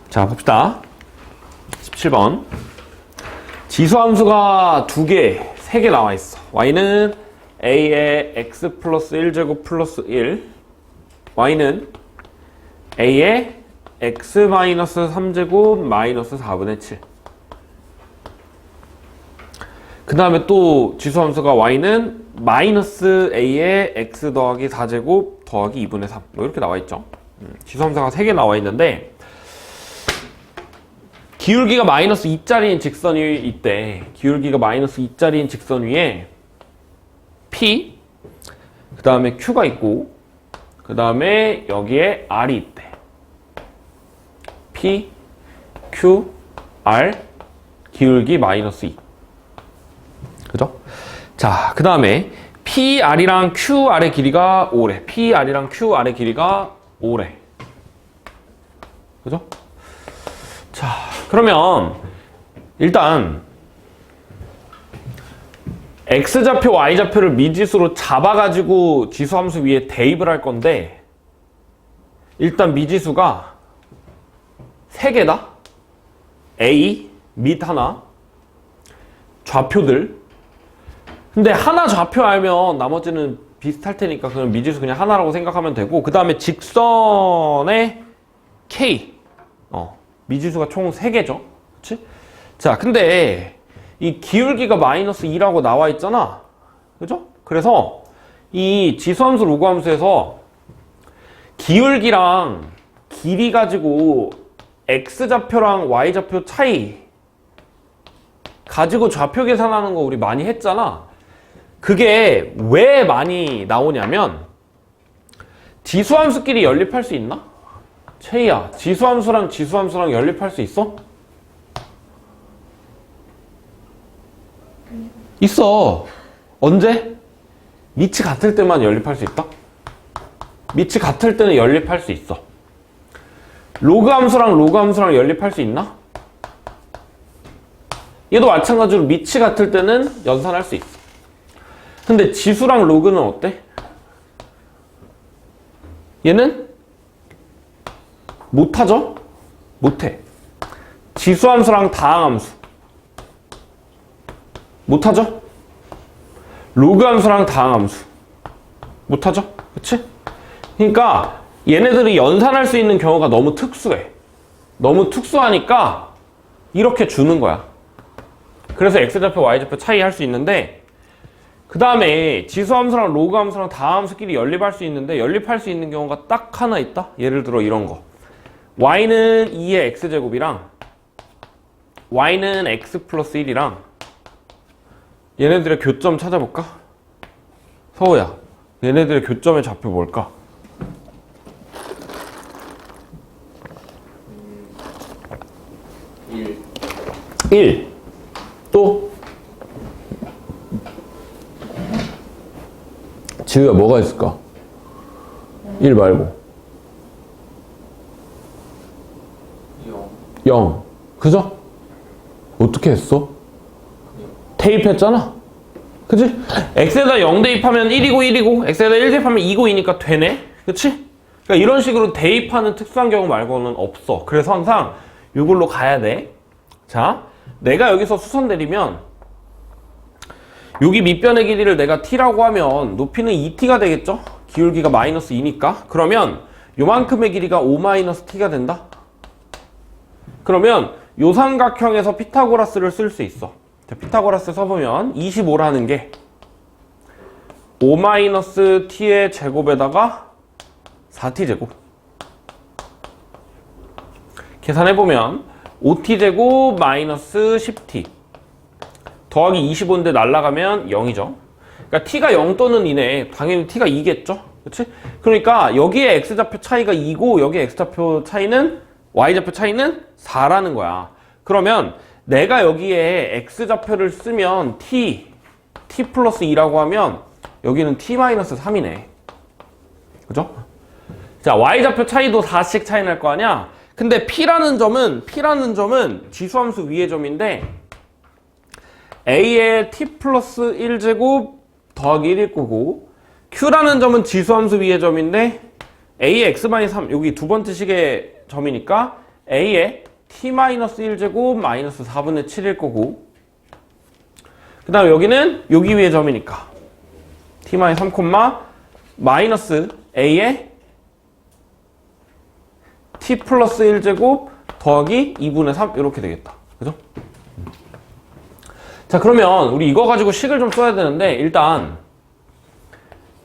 자, 봅시다. 17번. 지수함수가 2개, 3개 나와 있어. y는 a의 x 플러스 1제곱 플러스 1, y는 a의 x 마이너스 3제곱 마이너스 4분의 7. 그 다음에 또 지수함수가 y는 마이너스 a의 x 더하기 4제곱 더하기 2분의 3. 뭐 이렇게 나와 있죠. 지수함수가 3개 나와 있는데, 기울기가 마이너스 2짜리인 직선이 있대. 기울기가 마이너스 2짜리인 직선 위에 P, 그 다음에 Q가 있고, 그 다음에 여기에 R이 있대. P, Q, R, 기울기 마이너스 2. 그죠? 자, 그 다음에 PR이랑 QR의 길이가 5래. PR이랑 QR의 길이가 5래. 그죠? 자, 그러면 일단 X좌표, Y좌표를 미지수로 잡아가지고 지수함수 위에 대입을 할 건데, 일단 미지수가 3개다. A, 밑 하나, 좌표들. 근데 하나 좌표 알면 나머지는 비슷할 테니까 그냥 미지수 그냥 하나라고 생각하면 되고, 그 다음에 직선의 K. 미지수가 총 3개죠. 그치? 자, 근데 이 기울기가 마이너스 2라고 나와 있잖아. 그죠? 그래서 이 지수함수 로그함수에서 기울기랑 길이 가지고 X좌표랑 Y좌표 차이 가지고 좌표 계산하는 거 우리 많이 했잖아. 그게 왜 많이 나오냐면, 지수함수끼리 연립할 수 있나? 채희야, 지수함수랑 지수함수랑 연립할 수 있어? 있어. 언제? 밑이 같을 때만 연립할 수 있다? 밑이 같을 때는 연립할 수 있어. 로그함수랑 로그함수랑 연립할 수 있나? 얘도 마찬가지로 밑이 같을 때는 연산할 수 있어. 근데 지수랑 로그는 어때? 얘는 못하죠? 못해. 지수함수랑 다항함수 못하죠? 로그함수랑 다항함수 못하죠? 그치? 그러니까 얘네들이 연산할 수 있는 경우가 너무 특수해. 너무 특수하니까 이렇게 주는 거야. 그래서 X좌표, Y좌표 차이 할 수 있는데, 그 다음에 지수함수랑 로그함수랑 다항함수끼리 연립할 수 있는데, 연립할 수 있는 경우가 딱 하나 있다? 예를 들어 이런 거. y는 2의 x제곱이랑 y는 x 플러스 1이랑 얘네들의 교점 찾아볼까? 서우야, 얘네들의 교점의 좌표 뭘까? 1. 또? 지우야, 뭐가 있을까? 1 말고 0. 그죠? 어떻게 했어? 대입했잖아? 그치? x에다 0 대입하면 1이고 1이고, x에다 1 대입하면 2고 2니까 되네? 그치? 그러니까 이런 식으로 대입하는 특수한 경우 말고는 없어. 그래서 항상 이걸로 가야 돼. 자, 내가 여기서 수선 내리면 여기 밑변의 길이를 내가 t라고 하면 높이는 2t가 되겠죠? 기울기가 마이너스 2니까. 그러면 요만큼의 길이가 5-t가 된다? 그러면 요 삼각형에서 피타고라스를 쓸 수 있어. 자, 피타고라스 써보면 25라는 게 5-t의 제곱에다가 4t제곱. 계산해보면 5t제곱 마이너스 10t 더하기 25인데 날라가면 0이죠. 그러니까 t가 0 또는 2네. 당연히 t가 2겠죠. 그치? 그러니까 여기에 x좌표 차이가 2고 여기에 x좌표 차이는, y좌표 차이는 4라는 거야. 그러면 내가 여기에 x좌표를 쓰면 t 플러스 2라고 하면 여기는 t-3이네. 그죠? 자, y좌표 차이도 4씩 차이 날 거 아니야? 근데 p라는 점은 지수함수 위의 점인데, a의 t 플러스 1제곱 더하기 1일 거고, q라는 점은 지수함수 위의 점인데 a의 x-3, 여기 두 번째 식의 점이니까 a의 t-1제곱 마이너스 4분의 7일 거고, 그 다음에 여기는 여기 위의 점이니까 t-3, 마이너스 a의 t 플러스 1제곱 더하기 2분의 3 이렇게 되겠다. 그죠? 자, 그러면 우리 이거 가지고 식을 좀 써야 되는데, 일단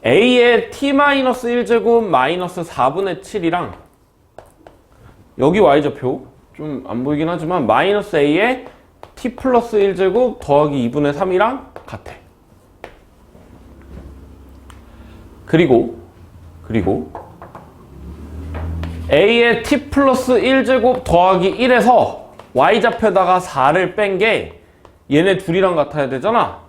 a의 t-1제곱 마이너스 4분의 7이랑 여기 y좌표 좀 안 보이긴 하지만 마이너스 a의 t 플러스 1제곱 더하기 2분의 3이랑 같아. 그리고 a의 t 플러스 1제곱 더하기 1에서 y좌표에다가 4를 뺀 게 얘네 둘이랑 같아야 되잖아.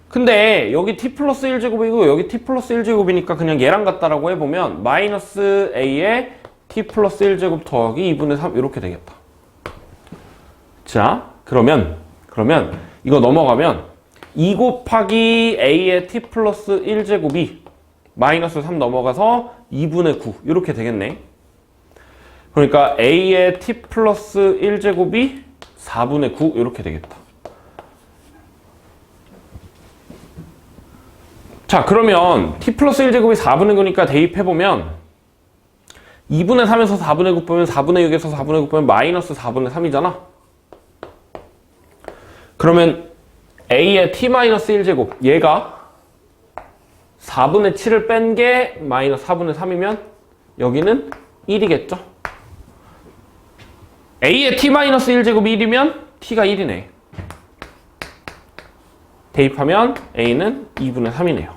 근데 여기 t 플러스 1제곱이고 여기 t 플러스 1제곱이니까 그냥 얘랑 같다라고 해보면 마이너스 a의 t 플러스 1제곱 더하기 2분의 3 이렇게 되겠다. 자, 그러면 이거 넘어가면 2 곱하기 a의 t 플러스 1제곱이 마이너스 3 넘어가서 2분의 9 이렇게 되겠네. 그러니까 a의 t 플러스 1제곱이 4분의 9 이렇게 되겠다. 자, 그러면 t 플러스 1제곱이 4분의 9니까 대입해보면 2분의 3에서 4분의 9 빼면 4분의 6에서 4분의 9 빼면 마이너스 4분의 3이잖아. 그러면 a의 t-1제곱 얘가 4분의 7을 뺀 게 마이너스 4분의 3이면 여기는 1이겠죠? a의 t-1제곱이 1이면 t가 1이네. 대입하면 a는 2분의 3이네요.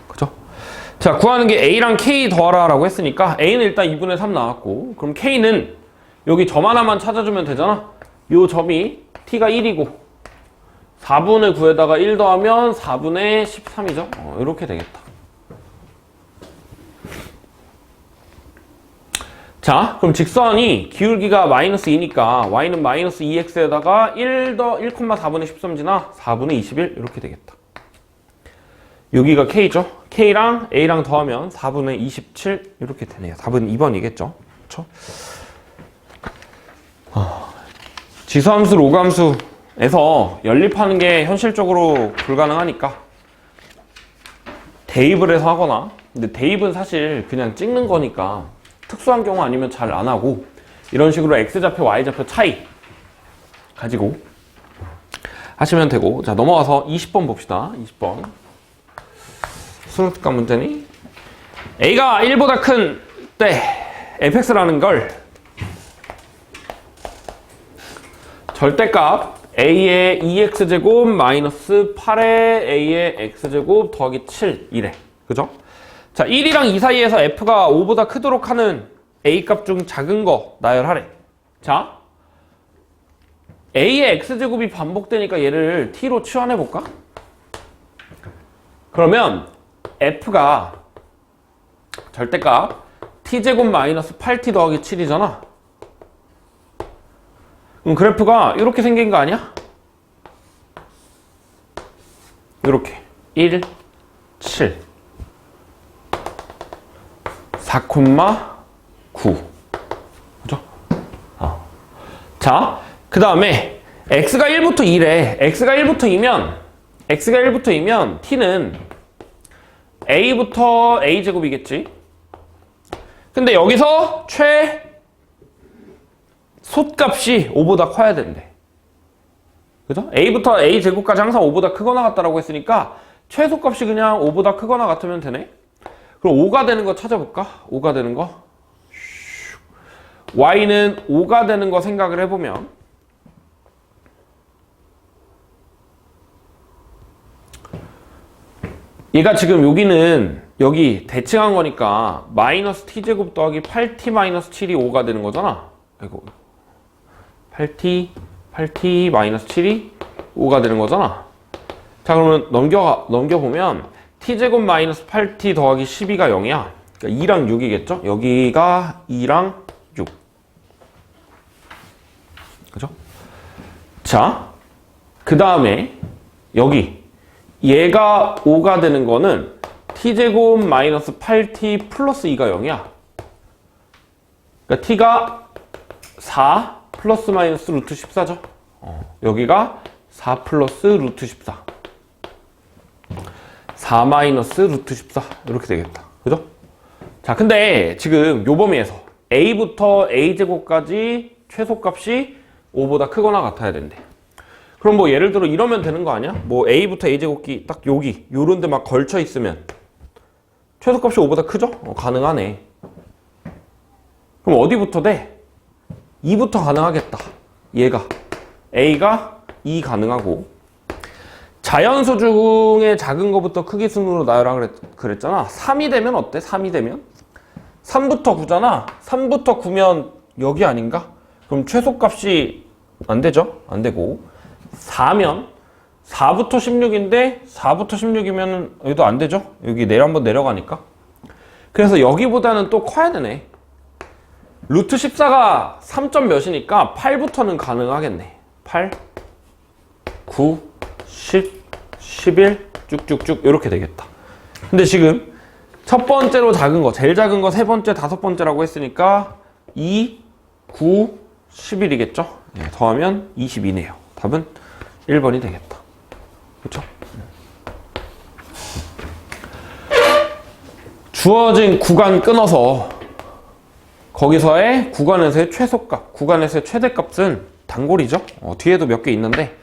그죠? 자, 구하는 게 a랑 k 더하라 라고 했으니까 a는 일단 2분의 3 나왔고, 그럼 k는 여기 점 하나만 찾아주면 되잖아. 요 점이 t가 1이고 4분의 9에다가 1 더하면 4분의 13이죠. 이렇게 되겠다. 자, 그럼 직선이 기울기가 마이너스 2니까 y는 마이너스 2x에다가 1,4분의 13지나 4분의 21 이렇게 되겠다. 여기가 k죠. k랑 a랑 더하면 4분의 27 이렇게 되네요. 답은 2번이겠죠. 그렇죠? 지수함수, 로그함수에서 연립하는 게 현실적으로 불가능하니까 대입을 해서 하거나, 근데 대입은 사실 그냥 찍는 거니까 특수한 경우 아니면 잘 안 하고 이런 식으로 x좌표, y좌표 차이 가지고 하시면 되고. 자, 넘어가서 20번 봅시다. 20번 수능특강 문제니 a가 1보다 큰 때 fx라는 걸 절대값 a의 2x제곱 마이너스 8의 a의 x제곱 더하기 7 이래. 그죠? 자, 1이랑 2 사이에서 f가 5보다 크도록 하는 a값 중 작은 거 나열하래. 자, a의 x제곱이 반복되니까 얘를 t로 치환해볼까? 그러면 f가 절대값 t제곱 마이너스 8t 더하기 7이잖아. 그럼 그래프가 이렇게 생긴 거 아니야? 이렇게 1, 7 4,9 그죠? 자, 그 다음에 x가 1부터 2래. x가 1부터 2면 t는 a부터 a제곱이겠지. 근데 여기서 솥값이 5보다 커야 된대. 그죠? a부터 a제곱까지 항상 5보다 크거나 같다라고 했으니까 최소값이 그냥 5보다 크거나 같으면 되네. 그럼 5가 되는 거 찾아볼까? 5가 되는 거. y는 5가 되는 거 생각을 해보면 얘가 지금 여기 대칭한 거니까 마이너스 t제곱 더하기 8t 마이너스 7이 5가 되는 거잖아. 아이고, 8t 마이너스 7이 5가 되는 거잖아. 자, 그러면 넘겨보면 t제곱 마이너스 8t 더하기 12가 0이야. 그러니까 2랑 6이겠죠? 여기가 2랑 6. 그죠? 자, 그 다음에 여기 얘가 5가 되는 거는 t제곱 마이너스 8t 플러스 2가 0이야. 그러니까 t가 4 플러스 마이너스 루트 14죠. 여기가 4 플러스 루트 14. 4 마이너스 루트 14. 이렇게 되겠다. 그죠? 자, 근데 지금 요 범위에서 a부터 a제곱까지 최소값이 5보다 크거나 같아야 된대. 그럼 뭐 예를 들어 이러면 되는 거 아니야? 뭐 a부터 a제곱기 딱 여기 요런 데 막 걸쳐 있으면 최소값이 5보다 크죠? 가능하네. 그럼 어디부터 돼? 2부터 가능하겠다. 얘가 a가 2 가능하고, 자연수 중에 작은 거부터 크기 순으로 나열하라 그랬잖아. 3이 되면 어때? 3이 되면 3부터 9잖아. 3부터 9면 여기 아닌가? 그럼 최소값이 안 되죠? 안 되고, 4면 4부터 16인데 4부터 16이면 여기도 안 되죠? 여기 한번 내려가니까. 그래서 여기보다는 또 커야 되네. 루트 14가 3점 몇이니까 8부터는 가능하겠네. 8, 9, 10, 11 쭉쭉쭉 이렇게 되겠다. 근데 지금 첫 번째로 작은 거, 제일 작은 거 세 번째, 다섯 번째라고 했으니까 2, 9, 11이겠죠? 네, 더하면 22네요. 답은 1번이 되겠다. 그렇죠? 주어진 구간 끊어서 거기서의 구간에서의 최소값, 구간에서의 최대값은 단골이죠? 뒤에도 몇 개 있는데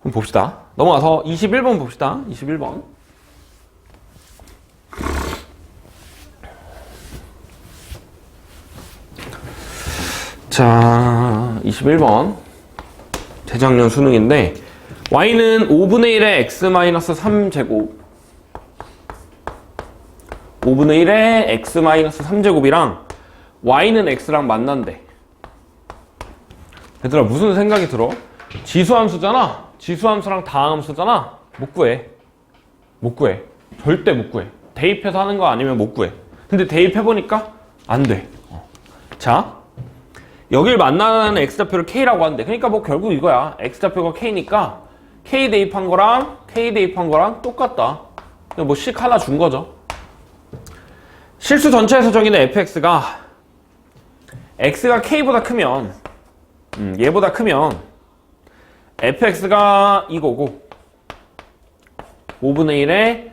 한번 봅시다. 넘어가서 21번 봅시다. 21번. 자, 21번. 재작년 수능인데 y는 5분의 1의 x-3제곱 5분의 1의 x-3제곱이랑 y는 x랑 만난대. 얘들아, 무슨 생각이 들어? 지수함수잖아. 지수함수랑 다항함수잖아. 못 구해. 못 구해. 절대 못 구해. 대입해서 하는 거 아니면 못 구해. 근데 대입해보니까 안 돼. 자, 여길 만나는 x좌표를 k라고 하는데, 그러니까 뭐 결국 이거야. x좌표가 k니까 k 대입한 거랑 k 대입한 거랑 똑같다. 뭐 식 하나 준 거죠. 실수 전체에서 정의는 fx가 x가 k보다 크면 얘보다 크면 fx가 이거고 5분의 1의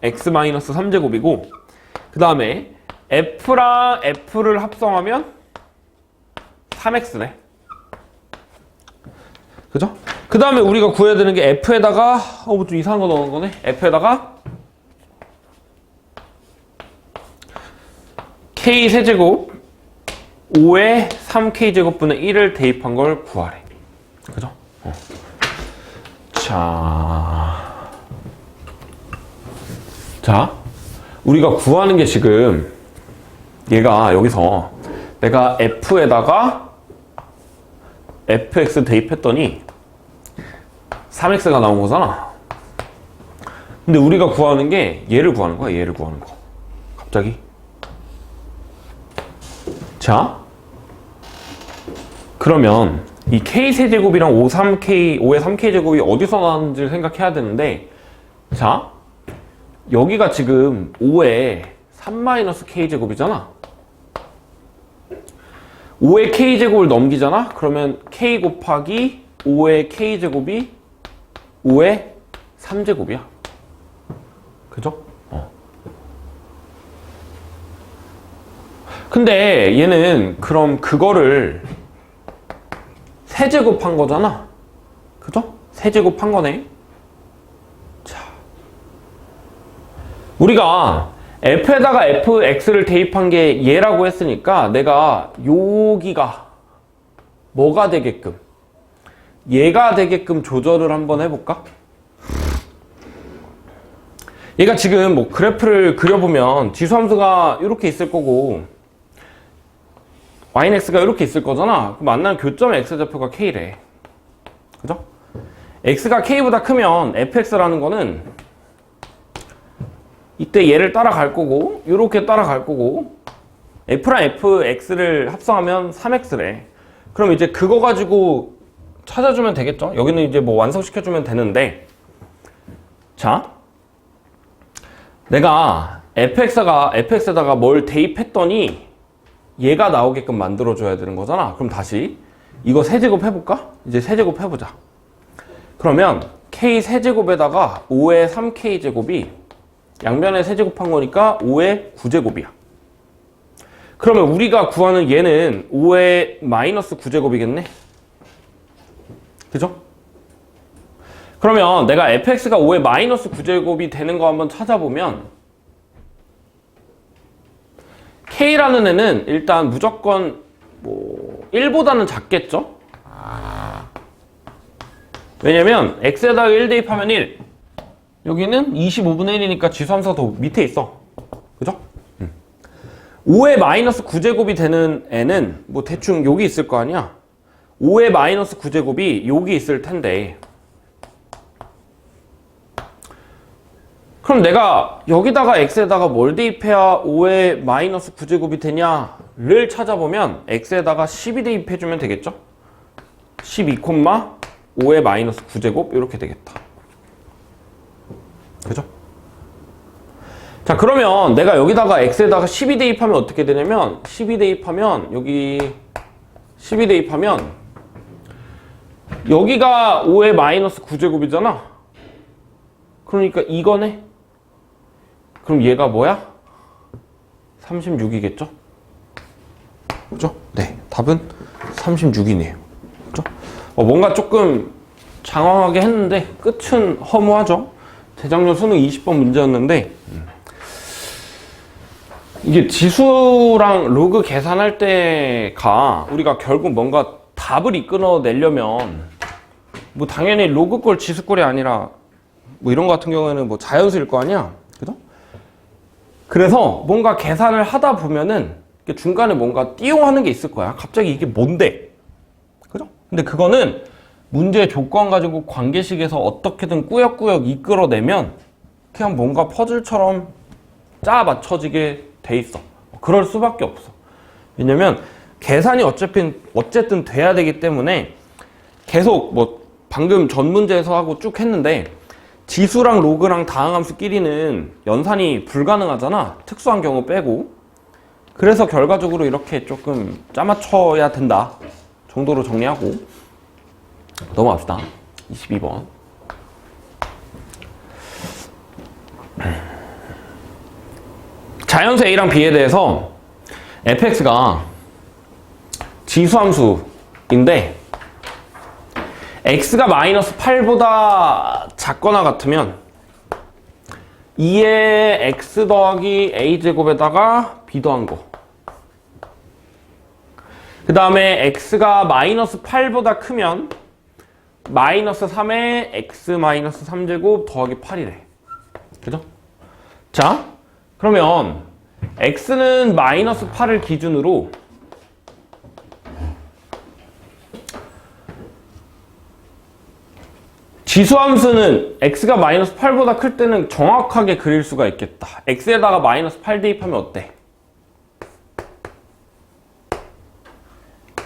x-3제곱이고, 그 다음에 f랑 f를 합성하면 3x네. 그죠? 그 다음에 우리가 구해야 되는 게 f에다가 뭐 좀 이상한 거 넣은 거네. f에다가 k 세제곱 5에 3k제곱분의 1을 대입한 걸 구하래. 그죠? 자, 우리가 구하는 게 지금 얘가 여기서 내가 f에다가 fx 대입했더니 3x가 나온 거잖아. 근데 우리가 구하는 게 얘를 구하는 거야. 얘를 구하는 거. 갑자기. 자, 그러면 이 k세제곱이랑 5의 3k제곱이 어디서 나왔는지를 생각해야 되는데, 자, 여기가 지금 5의 3-k제곱이잖아. 5의 k제곱을 넘기잖아? 그러면 k 곱하기 5의 k제곱이 5의 3제곱이야. 그죠? 근데 얘는 그럼 그거를 세제곱한 거잖아. 그죠? 세제곱한 거네. 자, 우리가 f에다가 fx를 대입한 게 얘라고 했으니까 내가 여기가 뭐가 되게끔, 얘가 되게끔 조절을 한번 해볼까? 얘가 지금 뭐 그래프를 그려보면 지수함수가 이렇게 있을 거고 y는 x가 이렇게 있을 거잖아. 그럼 만나는 교점의 x좌표가 k래. 그죠? x가 k보다 크면 fx라는 거는 이때 얘를 따라갈 거고, 이렇게 따라갈 거고, f랑 fx를 합성하면 3x래. 그럼 이제 그거 가지고 찾아주면 되겠죠? 여기는 이제 뭐 완성시켜주면 되는데, 자, 내가 fx에다가 뭘 대입했더니 얘가 나오게끔 만들어줘야 되는 거잖아. 그럼 다시 이거 세제곱 해볼까? 이제 세제곱 해보자. 그러면 k 세제곱에다가 5의 3k 제곱이 양면에 세제곱한 거니까 5의 9제곱이야. 그러면 우리가 구하는 얘는 5의 마이너스 9제곱이겠네? 그죠? 그러면 내가 fx가 5의 마이너스 9제곱이 되는 거 한번 찾아보면 k라는 애는 일단 무조건 뭐 1보다는 작겠죠? 왜냐면 x에다가 1 대입하면 1, 여기는 25분의 1이니까 지수함수가 더 밑에 있어. 그죠? 5의 마이너스 9제곱이 되는 애는 뭐 대충 여기 있을 거 아니야? 5의 마이너스 9제곱이 여기 있을 텐데, 그럼 내가 여기다가 x에다가 뭘 대입해야 5의 마이너스 9제곱이 되냐를 찾아보면 x에다가 12 대입해주면 되겠죠? 12,5의 마이너스 9제곱 이렇게 되겠다. 그죠? 자, 그러면 내가 여기다가 x에다가 12 대입하면 어떻게 되냐면 12 대입하면 여기 12 대입하면 여기가 5의 마이너스 9제곱이잖아. 그러니까 이거네. 그럼 얘가 뭐야? 36이겠죠? 그죠? 네, 답은 36이네요. 그죠? 뭔가 조금 장황하게 했는데 끝은 허무하죠? 재작년 수능 20번 문제였는데 이게 지수랑 로그 계산할 때가 우리가 결국 뭔가 답을 이끌어내려면 뭐 당연히 로그 꼴 지수 꼴이 아니라 뭐 이런 거 같은 경우에는 뭐 자연수일 거 아니야? 그죠? 그래서 뭔가 계산을 하다 보면은 중간에 뭔가 띠용하는 게 있을 거야. 갑자기 이게 뭔데? 그죠? 근데 그거는 문제의 조건 가지고 관계식에서 어떻게든 꾸역꾸역 이끌어내면 그냥 뭔가 퍼즐처럼 짜 맞춰지게 돼 있어. 그럴 수밖에 없어. 왜냐면 계산이 어쨌든 돼야 되기 때문에 계속 뭐 방금 전 문제에서 하고 쭉 했는데 지수랑 로그랑 다항함수끼리는 연산이 불가능하잖아. 특수한 경우 빼고. 그래서 결과적으로 이렇게 조금 짜맞춰야 된다 정도로 정리하고 넘어갑시다. 22번. 자연수 A랑 B에 대해서 fx가 지수함수인데 x가 마이너스 8보다 작거나 같으면 2의 x 더하기 a제곱에다가 b 더한 거, 그 다음에 x가 마이너스 8보다 크면 마이너스 3의 x 마이너스 3제곱 더하기 8이래. 그죠? 자, 그러면 x는 마이너스 8을 기준으로 지수함수는 x가 마이너스 8보다 클 때는 정확하게 그릴 수가 있겠다. x에다가 마이너스 8 대입하면 어때?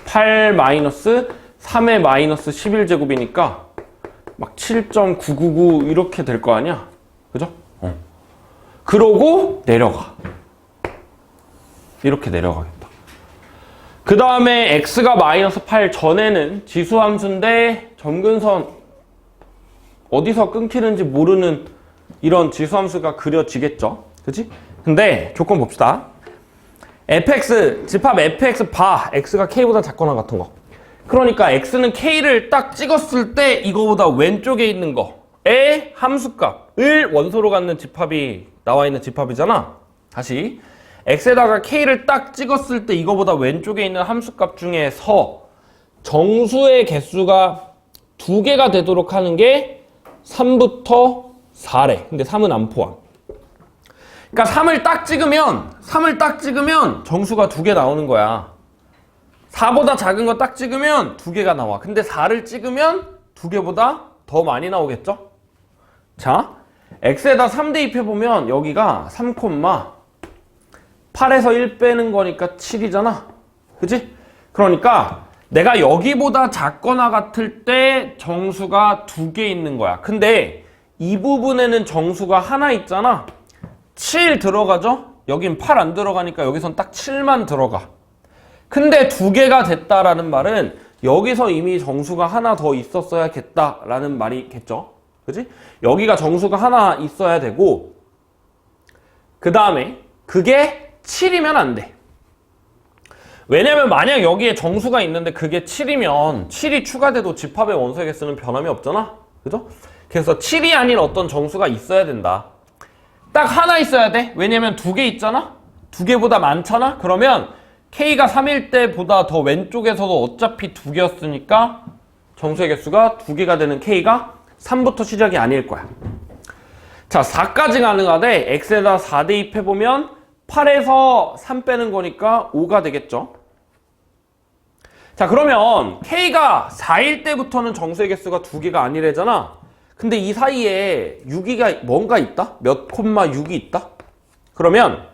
8 마이너스 3의 마이너스 11제곱이니까 막 7.999 이렇게 될 거 아니야? 그죠? 그러고 내려가. 이렇게 내려가겠다. 그 다음에 x가 마이너스 8 전에는 지수함수인데 점근선 어디서 끊기는지 모르는 이런 지수함수가 그려지겠죠? 그치? 근데 조건 봅시다. fx, 집합 fx 봐. x가 k보다 작거나 같은 거. 그러니까 x는 k를 딱 찍었을 때 이거보다 왼쪽에 있는 거의 함수값을 원소로 갖는 집합이 나와 있는 집합이잖아. 다시 x에다가 k를 딱 찍었을 때 이거보다 왼쪽에 있는 함수값 중에서 정수의 개수가 2개가 되도록 하는 게 3부터 4래. 근데 3은 안 포함. 그러니까 3을 딱 찍으면 정수가 2개 나오는 거야. 4보다 작은 거 딱 찍으면 2개가 나와. 근데 4를 찍으면 2개보다 더 많이 나오겠죠? 자, x에다 3 대입해보면 여기가 3, 8에서 1 빼는 거니까 7이잖아. 그치? 그러니까 내가 여기보다 작거나 같을 때 정수가 2개 있는 거야. 근데 이 부분에는 정수가 하나 있잖아. 7 들어가죠? 여긴 8 안 들어가니까 여기선 딱 7만 들어가. 근데 두 개가 됐다라는 말은 여기서 이미 정수가 하나 더 있었어야겠다라는 말이겠죠. 그지? 여기가 정수가 하나 있어야 되고 그 다음에 그게 7이면 안 돼. 왜냐면 만약 여기에 정수가 있는데 그게 7이면 7이 추가돼도 집합의 원소의 개수는 변함이 없잖아. 그죠? 그래서 7이 아닌 어떤 정수가 있어야 된다. 딱 하나 있어야 돼. 왜냐면 두 개 있잖아. 두 개보다 많잖아. 그러면 K가 3일 때보다 더 왼쪽에서도 어차피 두 개였으니까 정수의 개수가 두 개가 되는 K가 3부터 시작이 아닐 거야. 자, 4까지 가능하대. X에다 4 대입해보면 8에서 3 빼는 거니까 5가 되겠죠. 자, 그러면 K가 4일 때부터는 정수의 개수가 두 개가 아니래잖아. 근데 이 사이에 6이가 뭔가 있다? 몇 콤마 6이 있다? 그러면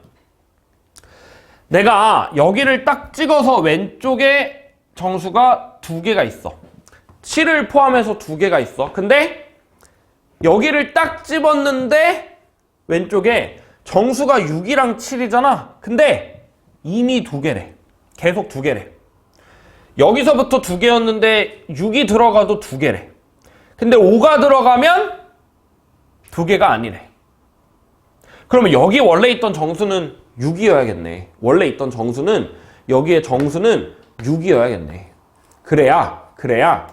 내가 여기를 딱 찍어서 왼쪽에 정수가 두 개가 있어. 7을 포함해서 두 개가 있어. 근데 여기를 딱 집었는데 왼쪽에 정수가 6이랑 7이잖아. 근데 이미 두 개래. 계속 두 개래. 여기서부터 두 개였는데 6이 들어가도 두 개래. 근데 5가 들어가면 두 개가 아니래. 그러면 여기 원래 있던 정수는 6이어야겠네. 원래 있던 정수는 여기에 정수는 6이어야겠네. 그래야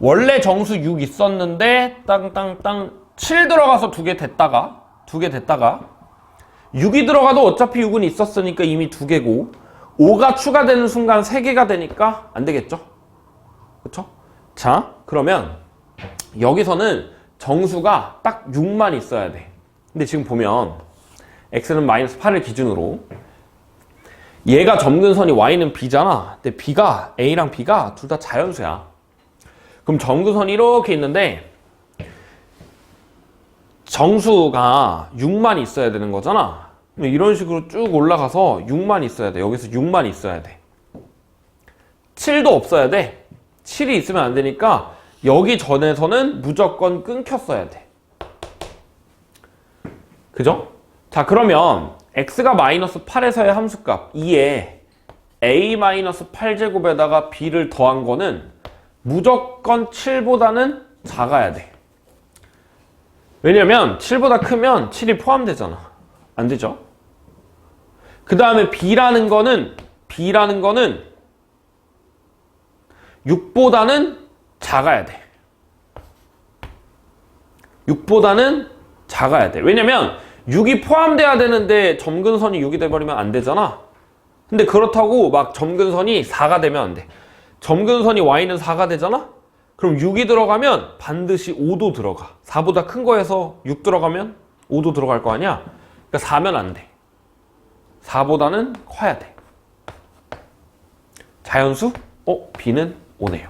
원래 정수 6 있었는데 땅땅땅 7 들어가서 두 개 됐다가 6이 들어가도 어차피 6은 있었으니까 이미 두 개고 5가 추가되는 순간 3개가 되니까 안 되겠죠? 그쵸? 자, 그러면 여기서는 정수가 딱 6만 있어야 돼. 근데 지금 보면 x는 마이너스 8을 기준으로 얘가 점근선이 y는 b잖아. 근데 b가 a랑 b가 둘 다 자연수야. 그럼 점근선이 이렇게 있는데 정수가 6만 있어야 되는 거잖아. 이런 식으로 쭉 올라가서 6만 있어야 돼. 여기서 6만 있어야 돼. 7도 없어야 돼. 7이 있으면 안 되니까 여기 전에서는 무조건 끊겼어야 돼. 그죠? 자, 그러면 x가 마이너스 8에서의 함수값 2에 a 마이너스 8제곱에다가 b를 더한 거는 무조건 7보다는 작아야 돼. 왜냐면 7보다 크면 7이 포함되잖아. 안 되죠? 그 다음에 b라는 거는 6보다는 작아야 돼. 6보다는 작아야 돼. 왜냐면 6이 포함돼야 되는데 점근선이 6이 돼버리면 안 되잖아. 근데 그렇다고 막 점근선이 4가 되면 안 돼. 점근선이 y는 4가 되잖아? 그럼 6이 들어가면 반드시 5도 들어가. 4보다 큰 거에서 6 들어가면 5도 들어갈 거 아니야? 그러니까 4면 안 돼. 4보다는 커야 돼. 자연수? b는 5네요.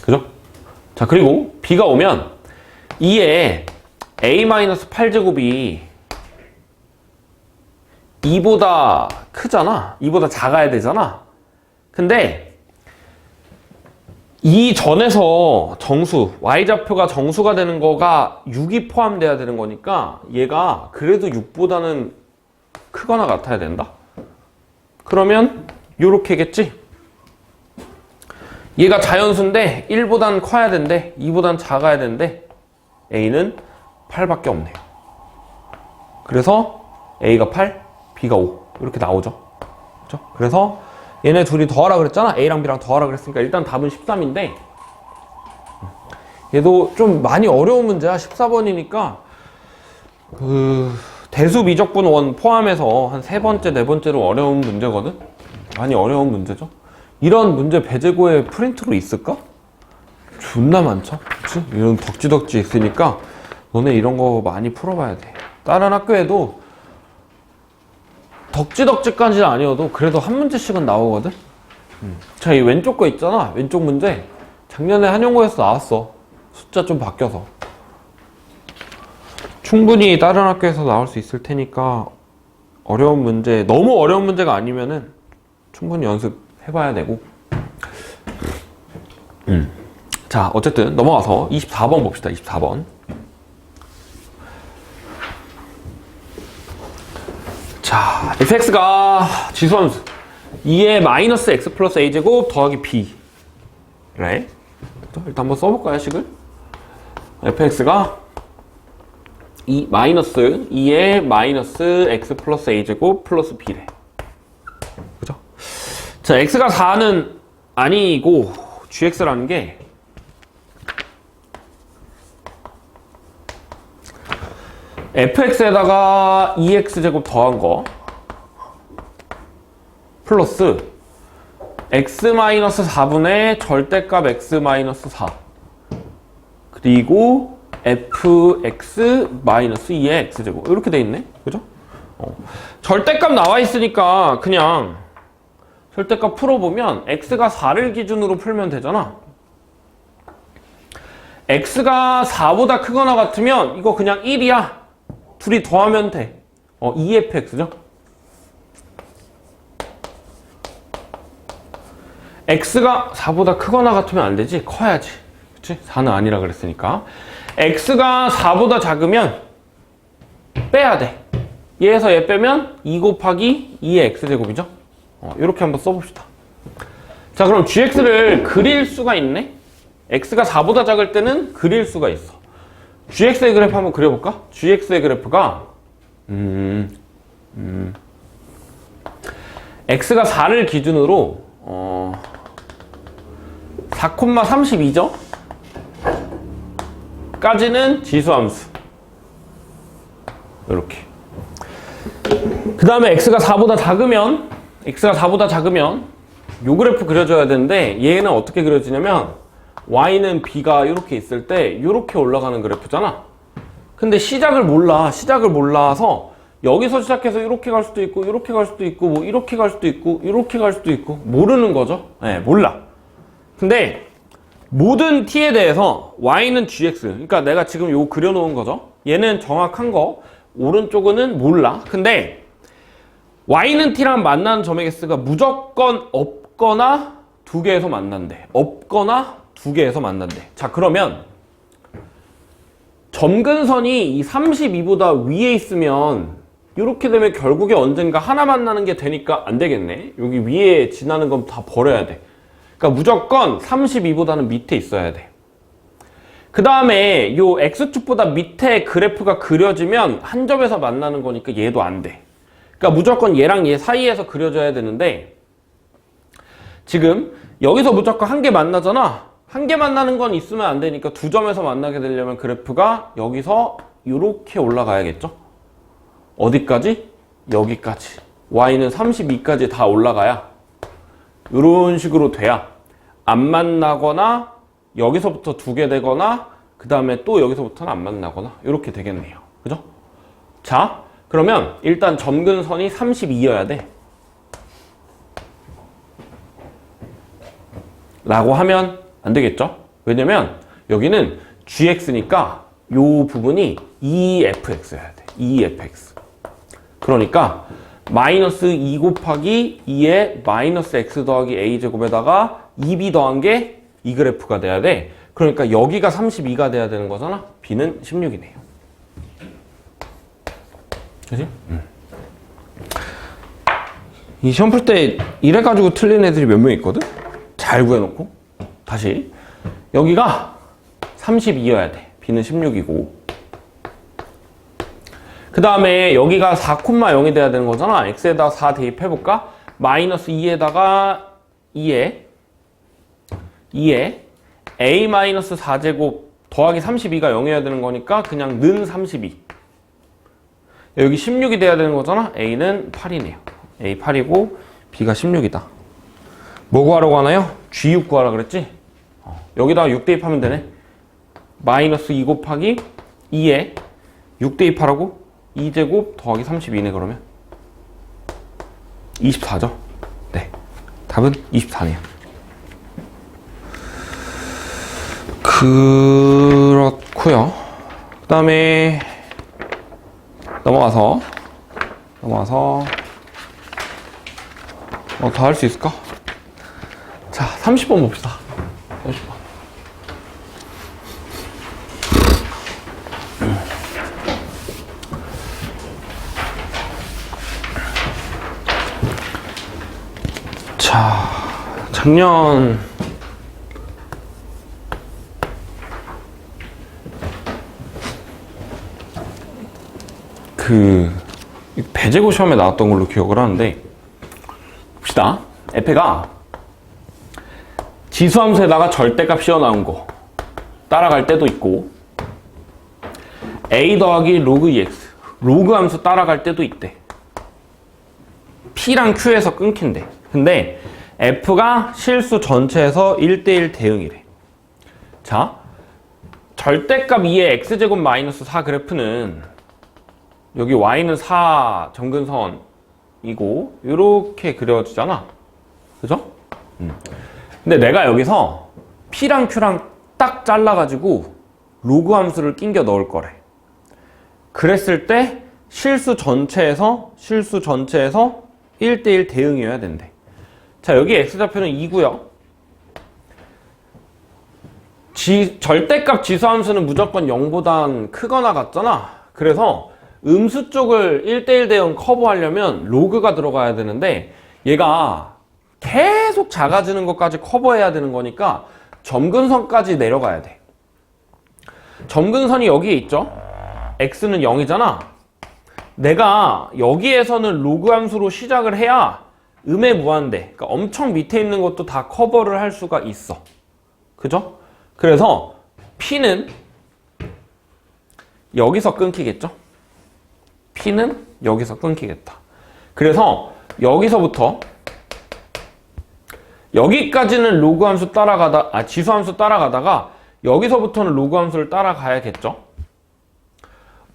그죠? 자, 그리고 b가 오면 2에 a-8제곱이 2보다 크잖아. 2보다 작아야 되잖아. 근데 이 전에서 정수, y좌표가 정수가 되는 거가 6이 포함돼야 되는 거니까 얘가 그래도 6보다는 크거나 같아야 된다. 그러면 요렇게겠지? 얘가 자연수인데 1보단 커야 된대. 2보단 작아야 된대. a는 8밖에 없네요. 그래서 a가 8, b가 5 이렇게 나오죠. 그렇죠? 그래서 얘네 둘이 더하라 그랬잖아. a랑 b랑 더하라 그랬으니까 일단 답은 13인데 얘도 좀 많이 어려운 문제야. 14번이니까 그 대수 미적분 원 포함해서 한 3번째, 4번째로 어려운 문제거든. 많이 어려운 문제죠. 이런 문제 배제고에 프린트로 있을까? 존나 많죠? 그치? 이런 덕지덕지 있으니까 너네 이런 거 많이 풀어봐야 돼. 다른 학교에도 덕지덕지까지는 아니어도 그래도 한 문제씩은 나오거든? 자, 이 왼쪽 거 있잖아. 왼쪽 문제. 작년에 한용고에서 나왔어. 숫자 좀 바뀌어서. 충분히 다른 학교에서 나올 수 있을 테니까 어려운 문제, 너무 어려운 문제가 아니면은 충분히 연습해봐야 되고. 자, 어쨌든 넘어가서 24번 봅시다. 24번. 자, fx가 지수함수 2의 마이너스 x 플러스 a제곱 더하기 b. 그래? 일단 한번 써볼까요, 식을? fx가 2의 마이너스 x 플러스 a제곱 플러스 b래. 그죠? 자, x가 4는 아니고 gx라는 게 fx에다가 2x제곱 더한 거 플러스 x-4분의 절대값 x-4 그리고 fx-2의 x제곱 이렇게 돼 있네. 그죠? 절대값 나와 있으니까 그냥 절대값 풀어보면 x가 4를 기준으로 풀면 되잖아. x가 4보다 크거나 같으면 이거 그냥 1이야. 둘이 더하면 돼. 2fx죠? x가 4보다 크거나 같으면 안 되지. 커야지. 그치? 4는 아니라 그랬으니까. x가 4보다 작으면 빼야 돼. 얘에서 얘 빼면 2 곱하기 2의 x제곱이죠? 이렇게 한번 써봅시다. 자, 그럼 gx를 그릴 수가 있네? x가 4보다 작을 때는 그릴 수가 있어. gx의 그래프 한번 그려볼까? gx의 그래프가 x가 4를 기준으로 4,32죠? 까지는 지수함수. 이렇게. 그 다음에 x가 4보다 작으면 요 그래프 그려줘야 되는데 얘는 어떻게 그려지냐면 y는 b가 이렇게 있을 때 이렇게 올라가는 그래프잖아. 근데 시작을 몰라서 여기서 시작해서 이렇게 갈 수도 있고 이렇게 갈 수도 있고 뭐 이렇게 갈 수도 있고 이렇게 갈 수도 있고 모르는 거죠. 네, 몰라. 근데 모든 t에 대해서 y는 gx, 그러니까 내가 지금 요 그려놓은 거죠. 얘는 정확한 거, 오른쪽은 몰라. 근데 y는 t랑 만나는 점의 개수가 무조건 없거나 두 개에서 만난대. 없거나 두 개에서 만난대. 자, 그러면 점근선이 이 32보다 위에 있으면 이렇게 되면 결국에 언젠가 하나 만나는 게 되니까 안 되겠네. 여기 위에 지나는 건 다 버려야 돼. 그러니까 무조건 32보다는 밑에 있어야 돼. 그 다음에 요 x축보다 밑에 그래프가 그려지면 한 점에서 만나는 거니까 얘도 안 돼. 그러니까 무조건 얘랑 얘 사이에서 그려져야 되는데 지금 여기서 무조건 한 개 만나잖아. 한 개 만나는 건 있으면 안 되니까 두 점에서 만나게 되려면 그래프가 여기서 이렇게 올라가야겠죠? 어디까지? 여기까지. y는 32까지 다 올라가야 이런 식으로 돼야 안 만나거나 여기서부터 두 개 되거나 그 다음에 또 여기서부터는 안 만나거나 이렇게 되겠네요. 그죠? 자, 그러면 일단 점근선이 32여야 돼. 라고 하면 안 되겠죠? 왜냐면 여기는 gx니까 요 부분이 2fx여야 돼. 2fx. 그러니까 마이너스 2 곱하기 2의 마이너스 x 더하기 a제곱에다가 2b 더한 게 이 그래프가 돼야 돼. 그러니까 여기가 32가 돼야 되는 거잖아. b는 16이네요. 그치? 이 시험 풀 때 이래가지고 틀린 애들이 몇 명 있거든? 잘 구해놓고. 다시. 여기가 32여야 돼. b는 16이고. 그 다음에 여기가 4,0이 돼야 되는 거잖아. x에다가 4 대입해볼까? 마이너스 2에다가 2에 a-4제곱 더하기 32가 0이어야 되는 거니까 그냥 는 32. 여기 16이 돼야 되는 거잖아. a는 8이네요. a 8이고 b가 16이다. 뭐 구하라고 하나요? g6 구하라 그랬지? 여기다가 6 대입하면 되네. 마이너스 2 곱하기 2에 6 대입하라고? 2제곱 더하기 32네. 그러면 24죠. 네, 답은 24네요. 그렇고요. 그 다음에 넘어가서 뭐 더 할 수 있을까? 자, 30번 봅시다. 30번. 자, 작년 배제고 시험에 나왔던 걸로 기억을 하는데, 봅시다. f가 지수함수에다가 절대값 씌워 나온 거 따라갈 때도 있고, a 더하기 로그 ex 로그 함수 따라갈 때도 있대. p랑 q에서 끊긴대. 근데 f가 실수 전체에서 1대1 대응이래. 자, 절대값 2의 x제곱 마이너스 4 그래프는 여기 y는 4 점근선이고 이렇게 그려지잖아. 그죠? 근데 내가 여기서 p랑 q랑 딱 잘라가지고 로그 함수를 낑겨 넣을 거래. 그랬을 때 실수 전체에서 1대1 대응이어야 된대. 자, 여기 x좌표는 2고요. 절대값 지수함수는 무조건 0보단 크거나 같잖아. 그래서 음수 쪽을 1대1 대응 커버하려면 로그가 들어가야 되는데, 얘가 계속 작아지는 것까지 커버해야 되는 거니까 점근선까지 내려가야 돼. 점근선이 여기에 있죠? x는 0이잖아. 내가 여기에서는 로그 함수로 시작을 해야 음의 무한대, 그러니까 엄청 밑에 있는 것도 다 커버를 할 수가 있어. 그죠? 그래서 p는 여기서 끊기겠죠? p는 여기서 끊기겠다. 그래서 여기서부터 여기까지는 로그 함수 지수 함수 따라가다가 여기서부터는 로그 함수를 따라가야겠죠?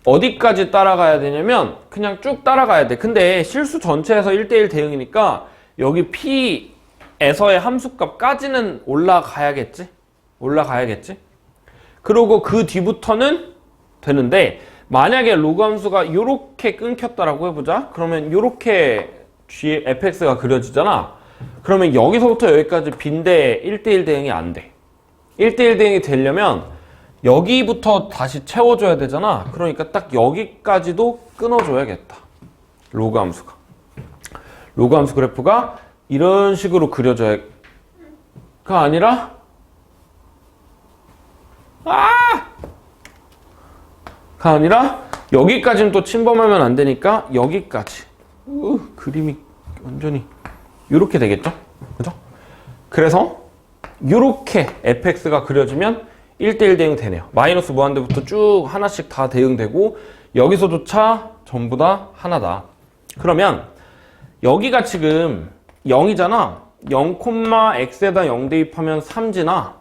어디까지 따라가야 되냐면 그냥 쭉 따라가야 돼. 근데 실수 전체에서 1대1 대응이니까 여기 p에서의 함수값까지는 올라가야겠지? 그리고 그 뒤부터는 되는데, 만약에 로그 함수가 이렇게 끊겼다라고 해보자. 그러면 이렇게 뒤에 fx가 그려지잖아. 그러면 여기서부터 여기까지 빈대 1대1 대응이 안 돼. 1대1 대응이 되려면 여기부터 다시 채워줘야 되잖아. 그러니까 딱 여기까지도 끊어줘야겠다. 로그 함수가. 로그 함수 그래프가 이런 식으로 그려져야가 아니라 여기까지는 또 침범하면 안 되니까 여기까지. 그림이 완전히 이렇게 되겠죠? 그죠? 그래서 이렇게 fx가 그려지면 1대1 대응 되네요. 마이너스 무한대부터 쭉 하나씩 다 대응되고 여기서조차 전부 다 하나다. 그러면 여기가 지금 0이잖아. 0, x에다 0 대입하면 3지나,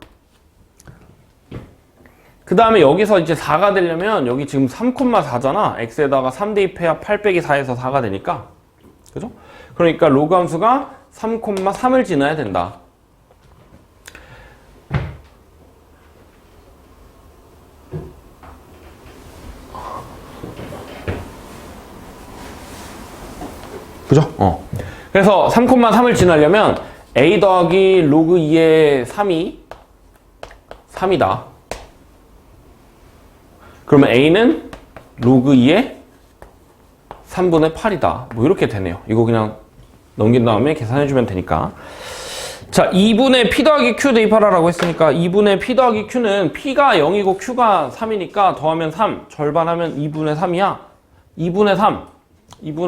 그 다음에 여기서 이제 4가 되려면 여기 지금 3,4잖아. x에다가 3 대입해야 8 빼기 4에서 4가 되니까. 그죠? 그러니까 로그 함수가 3,3을 지나야 된다. 그죠? 그래서 3,3을 지나려면 a 더하기 로그 2의 3이 3이다. 그러면 a는 로그 2의 3분의 8이다. 뭐 이렇게 되네요. 이거 그냥 넘긴 다음에 계산해주면 되니까. 자, 2분의 p 더하기 q 대입하라고 했으니까 2분의 p 더하기 q는 p가 0이고 q가 3이니까 더하면 3, 절반하면 2분의 3이야. 2분의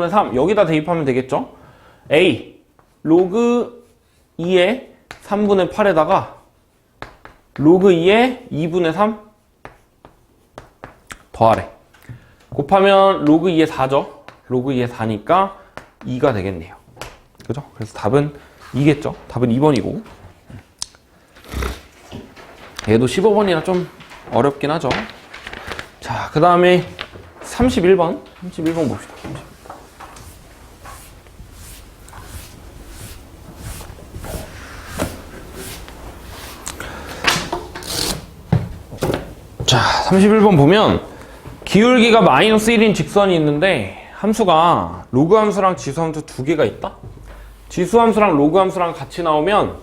3 여기다 대입하면 되겠죠? a 로그 2의 3분의 8에다가 로그 2의 2분의 3 더하래. 곱하면 로그 2의 4죠? 로그 2의 4니까 2가 되겠네요. 그죠? 그래서 답은 2겠죠? 답은 2번이고. 얘도 15번이라 좀 어렵긴 하죠. 자, 그 다음에 31번 봅시다. 자, 31번 보면 기울기가 마이너스 1인 직선이 있는데 함수가 로그 함수랑 지수 함수 두 개가 있다? 지수 함수랑 로그 함수랑 같이 나오면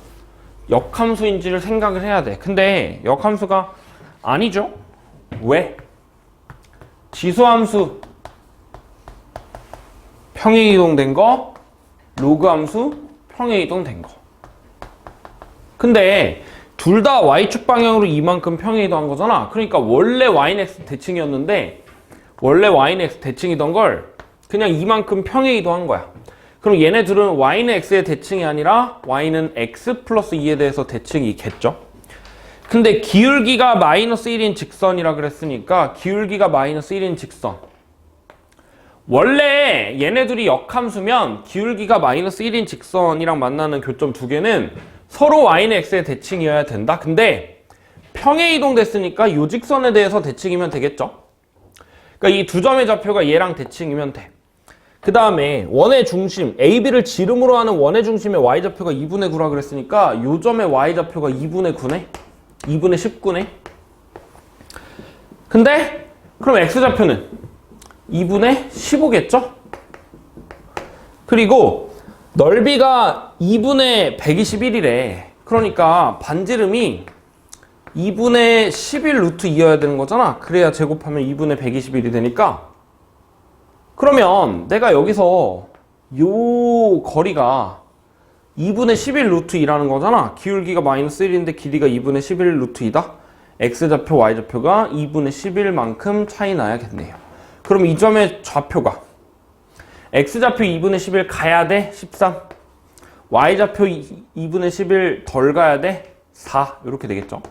역함수인지를 생각을 해야 돼. 근데 역함수가 아니죠? 왜? 지수 함수 평행이동된 거, 로그 함수 평행이동 된 거. 근데 둘 다 y축 방향으로 이만큼 평행이동한 거잖아. 그러니까 원래 y는 x 대칭이었는데 원래 y는 x 대칭이던 걸 그냥 이만큼 평행이동한 거야. 그럼 얘네들은 y는 x의 대칭이 아니라 y는 x 플러스 2에 대해서 대칭이겠죠. 근데 기울기가 마이너스 1인 직선이라 그랬으니까 기울기가 마이너스 1인 직선. 원래 얘네들이 역함수면 기울기가 마이너스 1인 직선이랑 만나는 교점 두 개는 서로 y는 x의 대칭이어야 된다. 근데 평행이동 됐으니까 요 직선에 대해서 대칭이면 되겠죠. 그러니까 이 두 점의 좌표가 얘랑 대칭이면 돼. 그 다음에 원의 중심, AB를 지름으로 하는 원의 중심의 y좌표가 2분의 9라 그랬으니까 요 점의 y좌표가 2분의 9네? 2분의 19네? 근데 그럼 x좌표는 2분의 15겠죠? 그리고 넓이가 2분의 121이래. 그러니까 반지름이 2분의 11 루트 2여야 되는 거잖아. 그래야 제곱하면 2분의 121이 되니까 그러면 내가 여기서 요 거리가 2분의 11 루트 2라는 거잖아. 기울기가 마이너스 1인데 길이가 2분의 11 루트 2다. x좌표, y좌표가 2분의 11만큼 차이 나야겠네요. 그럼 이 점의 좌표가 x좌표 2분의 11 가야 돼? 13. y좌표 2분의 11 덜 가야 돼? 4. 이렇게 되겠죠.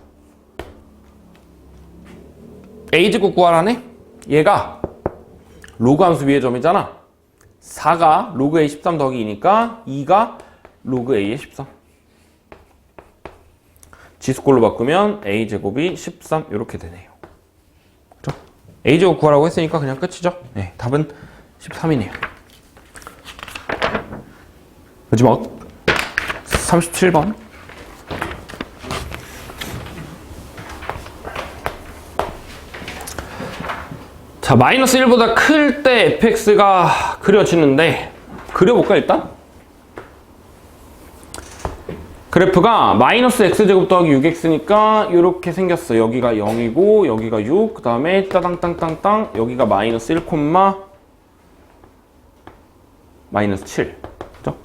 a제곱 구하라네? 얘가 로그 함수 위의 점이잖아. 4가 로그 a 13 더하기 2니까 2가 로그 a의 13. 지수꼴로 바꾸면 a제곱이 13 이렇게 되네요. 그렇죠? a제곱 구하라고 했으니까 그냥 끝이죠. 네, 답은 13이네요. 마지막 37번. 자, 마이너스 1보다 클 때 fx가 그려지는데 그려볼까 일단? 그래프가 마이너스 x제곱 더하기 6x니까 이렇게 생겼어. 여기가 0이고 여기가 6, 그 다음에 따당땅땅땅 여기가 마이너스 1, 마이너스 7. 그죠?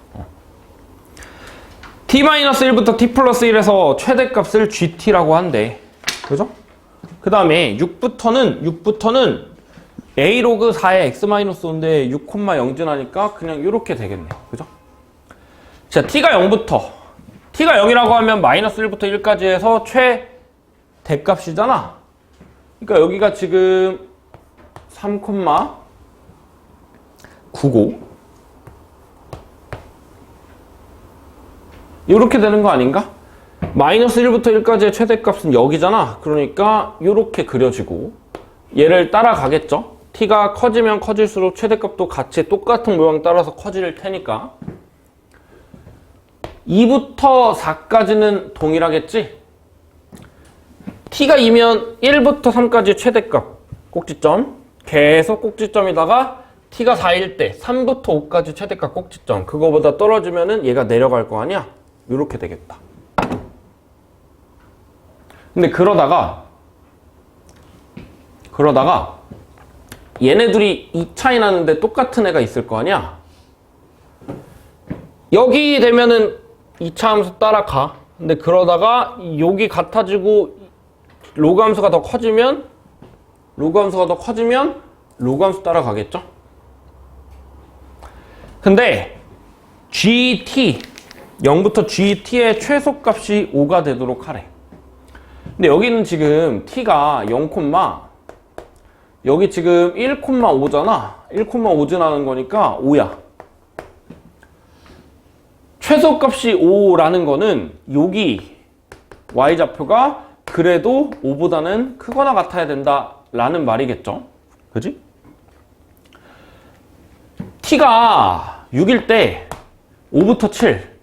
t-1부터 t 플러스 1에서 최대값을 gt라고 한대. 그죠? 그 다음에 6부터는 a 로그 4에 x-5인데 6,0 지나니까 그냥 이렇게 되겠네. 그죠? 자, t가 0부터 t가 0이라고 하면 마이너스 1부터 1까지 해서 최대값이잖아. 그러니까 여기가 지금 3,95 이렇게 되는 거 아닌가? 마이너스 1부터 1까지의 최대값은 여기잖아. 그러니까 이렇게 그려지고 얘를 따라가겠죠? t가 커지면 커질수록 최대값도 같이 똑같은 모양 따라서 커질 테니까 2부터 4까지는 동일하겠지? t가 2면 1부터 3까지 최대값 꼭지점 계속 꼭지점이다가 t가 4일 때 3부터 5까지 최대값 꼭지점 그거보다 떨어지면은 얘가 내려갈 거 아니야? 이렇게 되겠다. 근데 그러다가 얘네들이 2 차이 나는데 똑같은 애가 있을 거 아니야? 여기 되면은 2차 함수 따라가. 근데 그러다가 여기 같아지고 로그 함수가 더 커지면 로그 함수 따라가겠죠? 근데 gt 0부터 gt의 최소값이 5가 되도록 하래. 근데 여기는 지금 t가 0, 여기 지금 1,5잖아. 1,5 지나는 거니까 5야. 최소값이 5라는 거는 여기 y좌표가 그래도 5보다는 크거나 같아야 된다라는 말이겠죠. 그지? t가 6일 때 5부터 7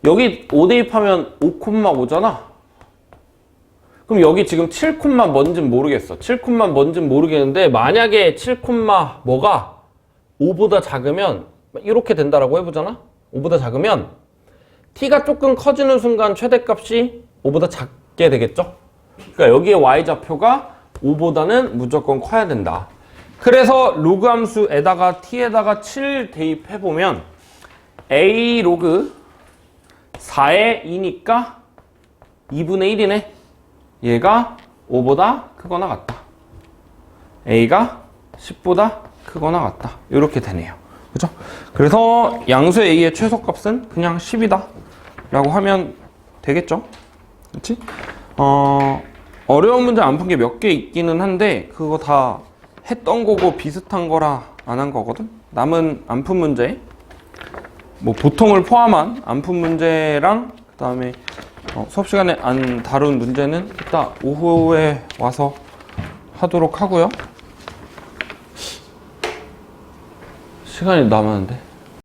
여기 5 대입하면 5,5잖아. 그럼 여기 지금 7, 뭔진 모르겠어. 7, 뭔진 모르겠는데 만약에 7, 뭐가 5보다 작으면 이렇게 된다라고 해보잖아. 5보다 작으면 t가 조금 커지는 순간 최대값이 5보다 작게 되겠죠. 그러니까 여기에 y좌표가 5보다는 무조건 커야 된다. 그래서 로그 함수에다가 t에다가 7 대입해보면 a 로그 4의 2니까 2분의 1이네. 얘가 5보다 크거나 같다. a가 10보다 크거나 같다. 이렇게 되네요. 그죠? 그래서 양수 a의 최소값은 그냥 10이다 라고 하면 되겠죠? 그치? 어려운 문제 안 푼 게 몇 개 있기는 한데 그거 다 했던 거고 비슷한 거라 안 한 거거든? 남은 안 푼 문제 뭐 보통을 포함한 안 푼 문제랑 그 다음에 수업 시간에 안 다룬 문제는 이따 오후에 와서 하도록 하고요. 시간이 남았는데